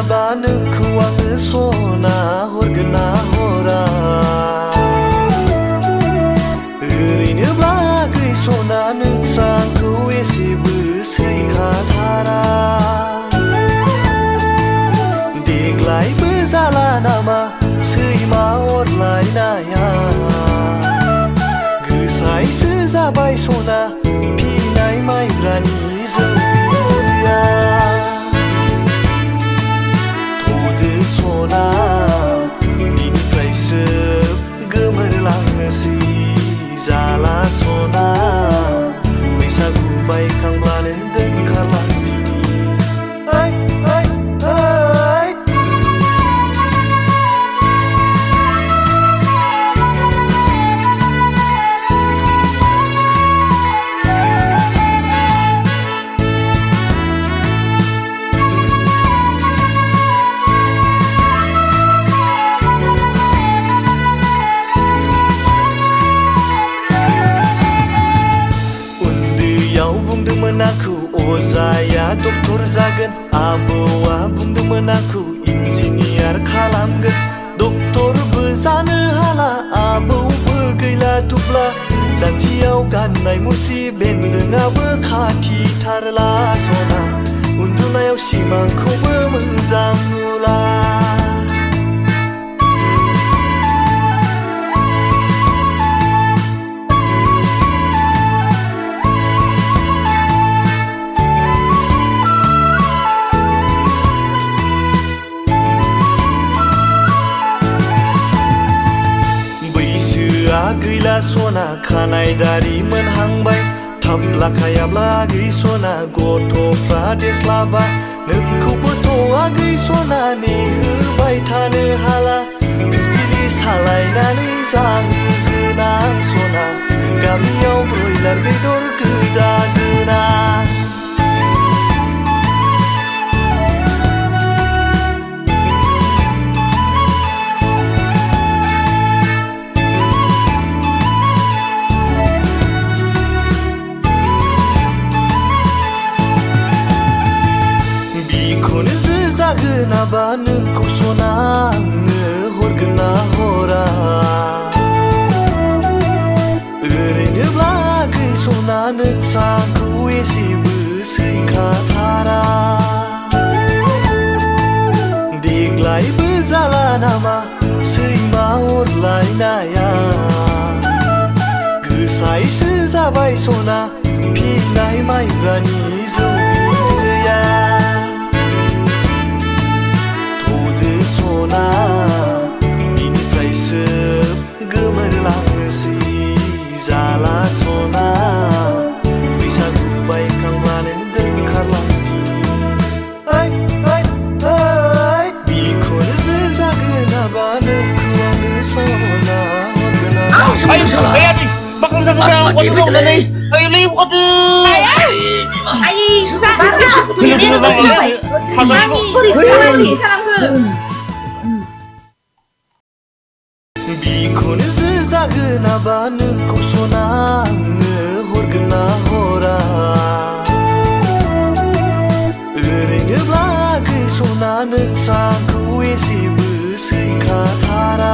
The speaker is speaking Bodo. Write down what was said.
थायोब्ला नोंखौ आङो सना हरगोन ना हरा ओरैनोब्ला गैसना नोंस्राखौ एसेबो सैखाथारा देग्लायबो जाला नामा सैमा अरलायनाया गोसायसो जाबाय सना फिनाय माइब्रानि जौ बिदैया थ'दो सना बिनिफ्रायसो गोमोरलांनोसै जाला सना बैसागु बायखांब्लानो दोनखारलांदिनि बुंदोंमोन आंखौ अजाया डक्टर जागोन आबौआ बुंदोंमोन आंखौ इन्जिनियार खालामगोन डक्टरबो जानो हाला आबौबो गैला दुब्ला जानजियाव गाननाय मुसि बेन्दोंआबो खाथिथारला सना उन्दुनायाव सिमांखौबो मोजां नुला गैला सना खानाय दारि मोनहांबाय थाब लाखायाब्ला गैसना गथ'फ्रा देरस्लाबा नोंखौबोथ' गैसना नेहोबाय थानो हाला फिरफिलि सालायनानै जाहोगोन आं सना गामियाव ब्रयलार बेदर गोदागोना जागोनाबा नोंखौ सना आंनो हरगोन ना हरा ओरैनोब्ला गैसना नोंस्राखौ एसेबो सैखाथारा देग्लायबो जाला नामा सैमा अरलायनाया गोसायसो जाबाय सना फिनाय माइब्रानि जौ बिदैया सना बिनिफ्रायसो गोमोरलांनोसै जाला सना बैसागु बायखांब्लानो दोनखारलांदिनि बिखौनो जागोनाबा नोंखौ आङो सना हरगोन ना Bakal sa mga watermelon na ni. Ay, liwat Ay, बिखौनो जागोनाबा नोंखौ सना आंनो हरगोन ना हरा ओरैनोब्ला गैसना नोंस्राखौ एसेबो सैखाथारा